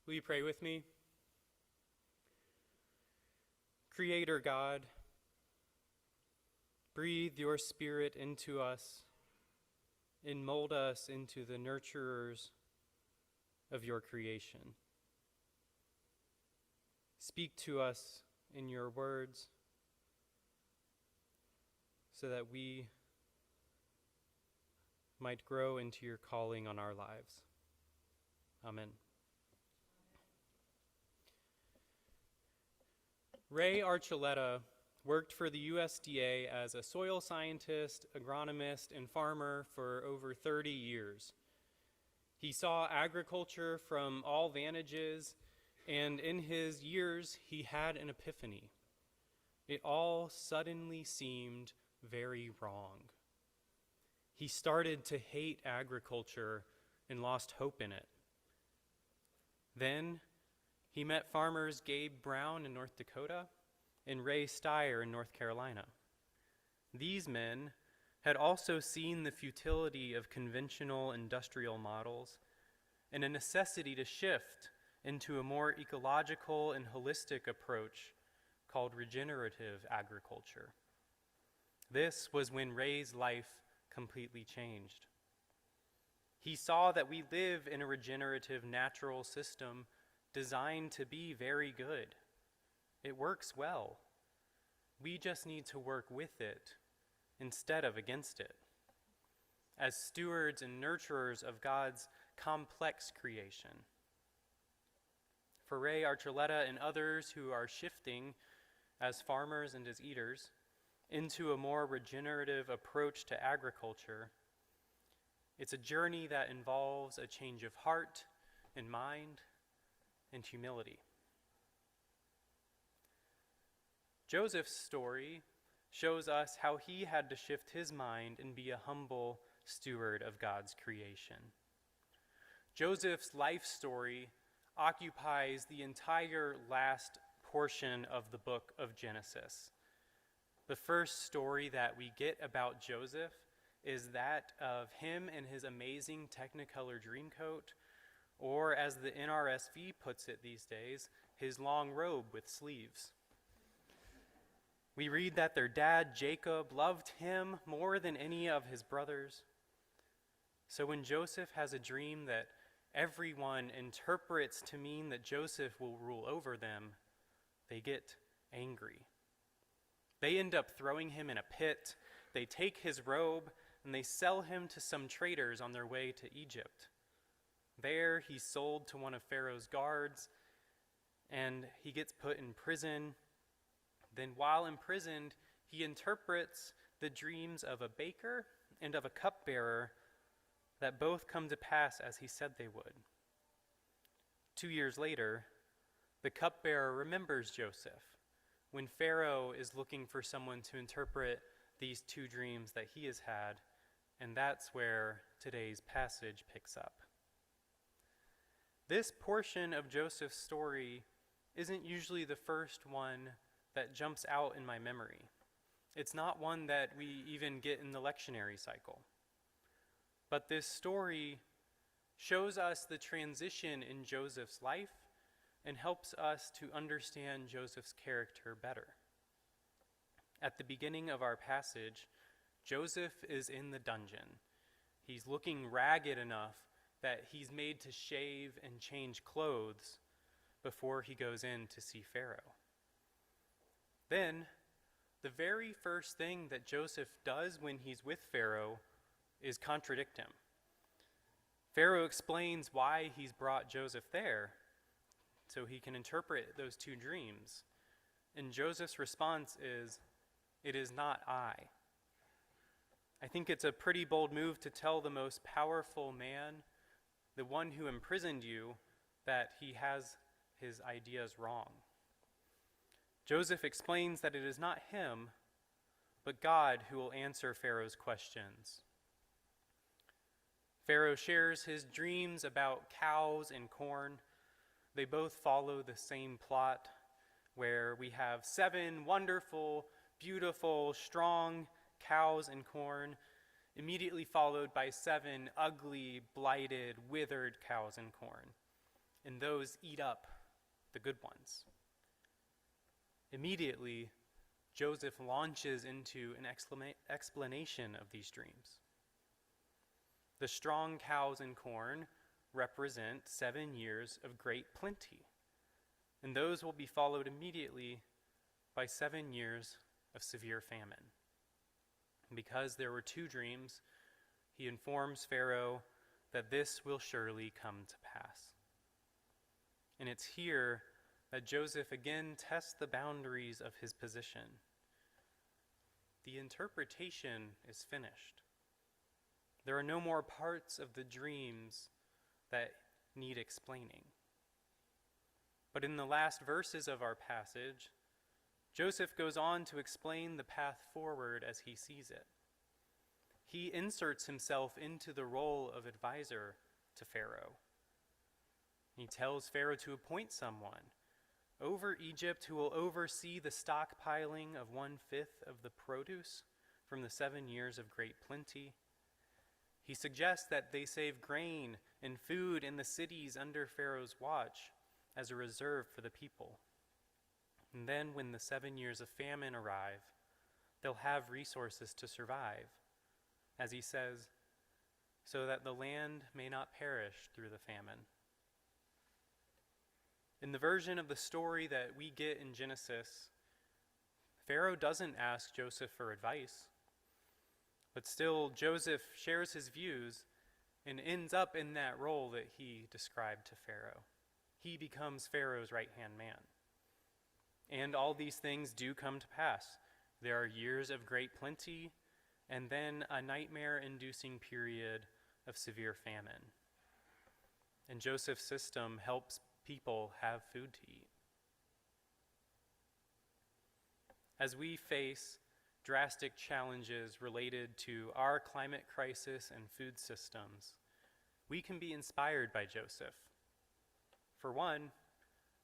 Will you pray with me? Creator God, breathe your Spirit into us and mold us into the nurturers of your creation. Speak to us in your words so that we might grow into your calling on our lives. Amen. Ray Archuleta worked for the USDA as a soil scientist, agronomist, and farmer for over 30 years. He saw agriculture from all vantages, and in his years, he had an epiphany. It all suddenly seemed very wrong. He started to hate agriculture and lost hope in it. Then he met farmers Gabe Brown in North Dakota and Ray Steyer in North Carolina. These men had also seen the futility of conventional industrial models and a necessity to shift into a more ecological and holistic approach called regenerative agriculture. This was when Ray's life completely changed. He saw that we live in a regenerative natural system designed to be very good. It works well. We just need to work with it instead of against it. As stewards and nurturers of God's complex creation. For Ray Archuleta and others who are shifting as farmers and as eaters into a more regenerative approach to agriculture, it's a journey that involves a change of heart and mind and humility. Joseph's story shows us how he had to shift his mind and be a humble steward of God's creation. Joseph's life story occupies the entire last portion of the book of Genesis. The first story that we get about Joseph is that of him and his amazing Technicolor Dreamcoat, or as the NRSV puts it these days, his long robe with sleeves. We read that their dad, Jacob, loved him more than any of his brothers. So when Joseph has a dream that everyone interprets to mean that Joseph will rule over them, they get angry. They end up throwing him in a pit. They take his robe and they sell him to some traders on their way to Egypt. There he's sold to one of Pharaoh's guards and he gets put in prison. Then while imprisoned, he interprets the dreams of a baker and of a cupbearer that both come to pass as he said they would. 2 years later, the cupbearer remembers Joseph when Pharaoh is looking for someone to interpret these two dreams that he has had, and that's where today's passage picks up. This portion of Joseph's story isn't usually the first one that jumps out in my memory. It's not one that we even get in the lectionary cycle. But this story shows us the transition in Joseph's life and helps us to understand Joseph's character better. At the beginning of our passage, Joseph is in the dungeon. He's looking ragged enough that he's made to shave and change clothes before he goes in to see Pharaoh. Then, the very first thing that Joseph does when he's with Pharaoh is contradict him. Pharaoh explains why he's brought Joseph there, so he can interpret those two dreams. And Joseph's response is, "It is not I." I think it's a pretty bold move to tell the most powerful man, the one who imprisoned you, that he has his ideas wrong. Joseph explains that it is not him, but God who will answer Pharaoh's questions. Pharaoh shares his dreams about cows and corn. They both follow the same plot, where we have 7 wonderful, beautiful, strong cows and corn, immediately followed by 7 ugly, blighted, withered cows and corn. and those eat up the good ones. Immediately, Joseph launches into an explanation of these dreams. The strong cows and corn represent 7 years of great plenty, and those will be followed immediately by 7 years of severe famine. And because there were 2 dreams, he informs Pharaoh that this will surely come to pass. And it's here that Joseph again tests the boundaries of his position. The interpretation is finished. There are no more parts of the dreams that need explaining. But in the last verses of our passage, Joseph goes on to explain the path forward as he sees it. He inserts himself into the role of advisor to Pharaoh. He tells Pharaoh to appoint someone over Egypt who will oversee the stockpiling of 1/5 of the produce from the 7 years of great plenty. He suggests that they save grain and food in the cities under Pharaoh's watch as a reserve for the people. And then when the 7 years of famine arrive, they'll have resources to survive, as he says, so that the land may not perish through the famine. In the version of the story that we get in Genesis, Pharaoh doesn't ask Joseph for advice, but still Joseph shares his views and ends up in that role that he described to Pharaoh. He becomes Pharaoh's right-hand man. And all these things do come to pass. There are years of great plenty, and then a nightmare-inducing period of severe famine. And Joseph's system helps people have food to eat. As we face drastic challenges related to our climate crisis and food systems, we can be inspired by Joseph. For one,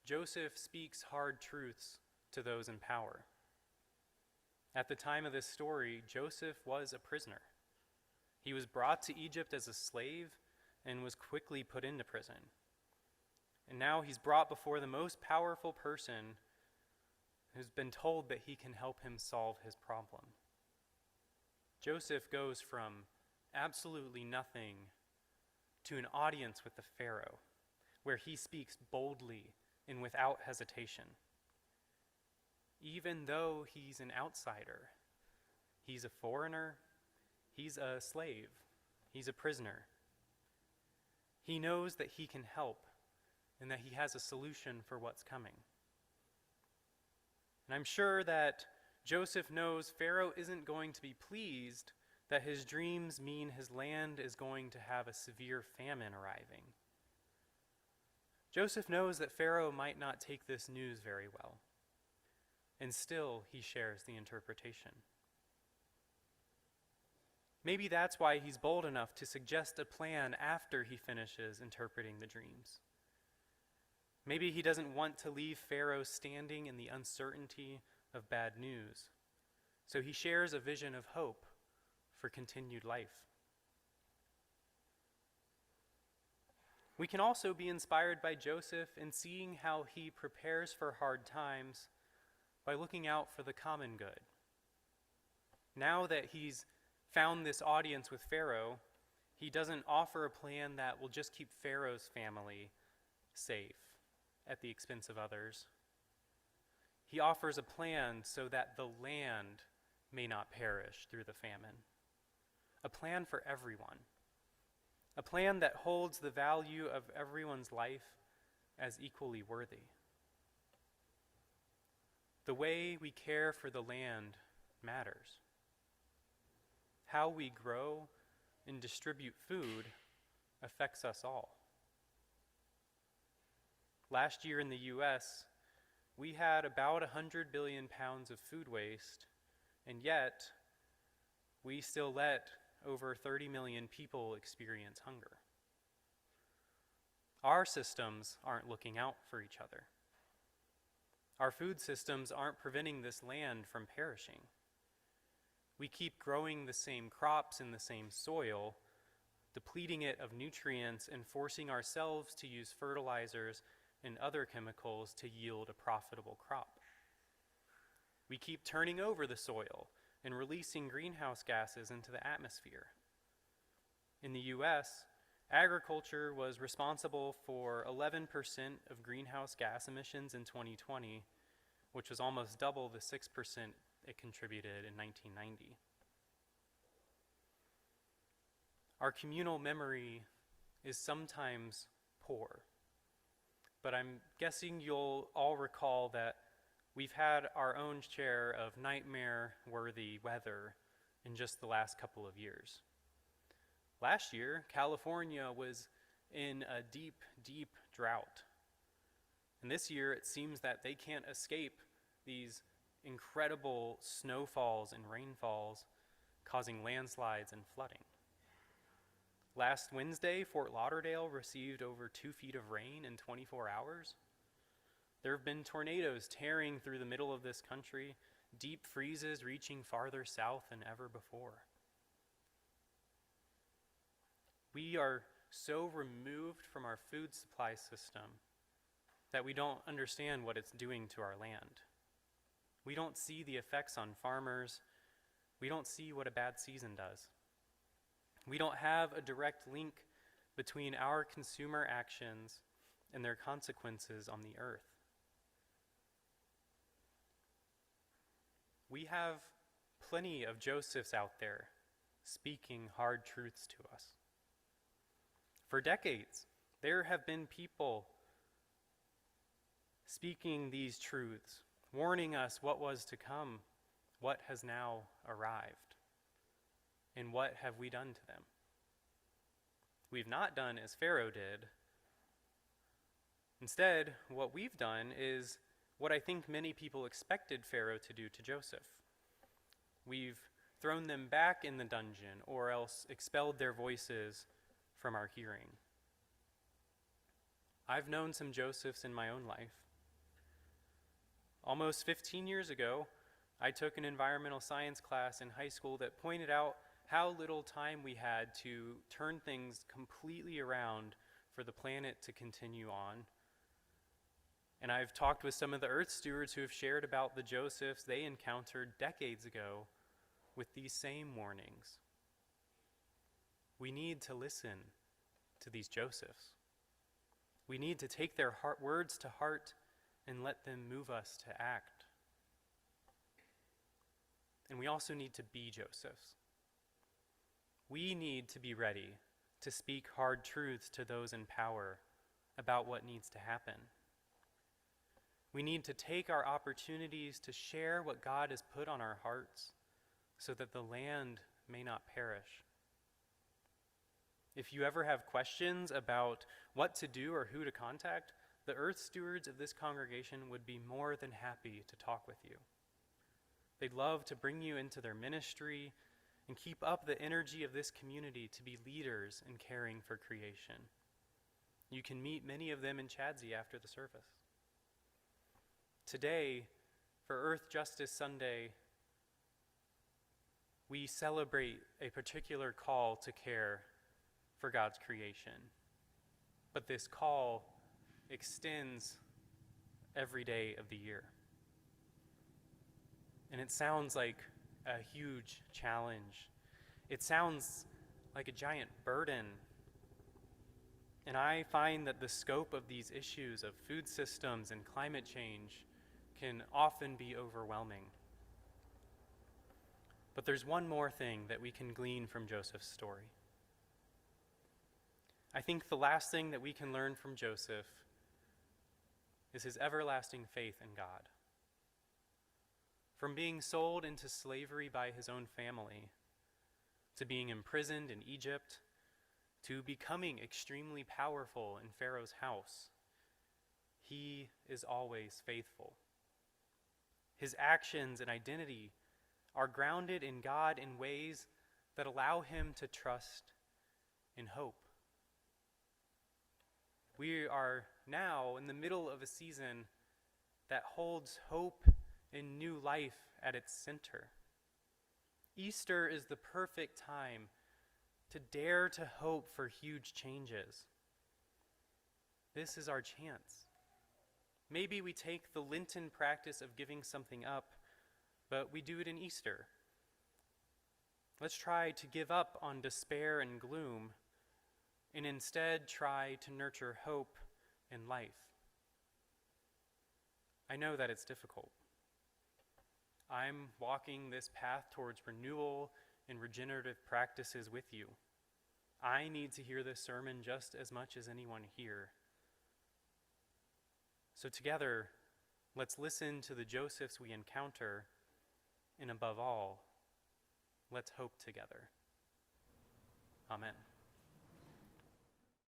Joseph speaks hard truths to those in power. At the time of this story, Joseph was a prisoner. He was brought to Egypt as a slave and was quickly put into prison. And now he's brought before the most powerful person who's been told that he can help him solve his problem. Joseph goes from absolutely nothing to an audience with the Pharaoh, where he speaks boldly and without hesitation. Even though he's an outsider, he's a foreigner, he's a slave, he's a prisoner. He knows that he can help and that he has a solution for what's coming. And I'm sure that Joseph knows Pharaoh isn't going to be pleased that his dreams mean his land is going to have a severe famine arriving. Joseph knows that Pharaoh might not take this news very well, and still he shares the interpretation. Maybe that's why he's bold enough to suggest a plan after he finishes interpreting the dreams. Maybe he doesn't want to leave Pharaoh standing in the uncertainty of bad news, so he shares a vision of hope for continued life. We can also be inspired by Joseph in seeing how he prepares for hard times by looking out for the common good. Now that he's found this audience with Pharaoh, he doesn't offer a plan that will just keep Pharaoh's family safe at the expense of others. He offers a plan so that the land may not perish through the famine. A plan for everyone. A plan that holds the value of everyone's life as equally worthy. The way we care for the land matters. How we grow and distribute food affects us all. Last year in the U.S., we had about 100 billion pounds of food waste, and yet we still let over 30 million people experience hunger. Our systems aren't looking out for each other. Our food systems aren't preventing this land from perishing. We keep growing the same crops in the same soil, depleting it of nutrients and forcing ourselves to use fertilizers and other chemicals to yield a profitable crop. We keep turning over the soil and releasing greenhouse gases into the atmosphere. In the US, agriculture was responsible for 11% of greenhouse gas emissions in 2020, which was almost double the 6% it contributed in 1990. Our communal memory is sometimes poor, but I'm guessing you'll all recall that we've had our own share of nightmare-worthy weather in just the last couple of years. Last year, California was in a deep, deep drought. And this year, it seems that they can't escape these incredible snowfalls and rainfalls causing landslides and flooding. Last Wednesday, Fort Lauderdale received over 2 feet of rain in 24 hours. There have been tornadoes tearing through the middle of this country, deep freezes reaching farther south than ever before. We are so removed from our food supply system that we don't understand what it's doing to our land. We don't see the effects on farmers. We don't see what a bad season does. We don't have a direct link between our consumer actions and their consequences on the earth. We have plenty of Josephs out there speaking hard truths to us. For decades, there have been people speaking these truths, warning us what was to come, what has now arrived, and what have we done to them? We've not done as Pharaoh did. Instead, what we've done is what I think many people expected Pharaoh to do to Joseph. We've thrown them back in the dungeon or else expelled their voices from our hearing. I've known some Josephs in my own life. Almost 15 years ago, I took an environmental science class in high school that pointed out how little time we had to turn things completely around for the planet to continue on. And I've talked with some of the earth stewards who have shared about the Josephs they encountered decades ago with these same warnings. We need to listen to these Josephs. We need to take their words to heart and let them move us to act. And we also need to be Josephs. We need to be ready to speak hard truths to those in power about what needs to happen. We need to take our opportunities to share what God has put on our hearts so that the land may not perish. If you ever have questions about what to do or who to contact, the earth stewards of this congregation would be more than happy to talk with you. They'd love to bring you into their ministry and keep up the energy of this community to be leaders in caring for creation. You can meet many of them in Chadsey after the service. Today, for Earth Justice Sunday, we celebrate a particular call to care for God's creation. But this call extends every day of the year. And it sounds like a huge challenge. It sounds like a giant burden. And I find that the scope of these issues of food systems and climate change can often be overwhelming. But there's one more thing that we can glean from Joseph's story. I think the last thing that we can learn from Joseph is his everlasting faith in God. From being sold into slavery by his own family, to being imprisoned in Egypt, to becoming extremely powerful in Pharaoh's house, he is always faithful. His actions and identity are grounded in God in ways that allow him to trust in hope. We are now in the middle of a season that holds hope and new life at its center. Easter is the perfect time to dare to hope for huge changes. This is our chance. Maybe we take the Lenten practice of giving something up, but we do it in Easter. Let's try to give up on despair and gloom, and instead try to nurture hope and life. I know that it's difficult. I'm walking this path towards renewal and regenerative practices with you. I need to hear this sermon just as much as anyone here. So together, let's listen to the Josephs we encounter, and above all, let's hope together. Amen.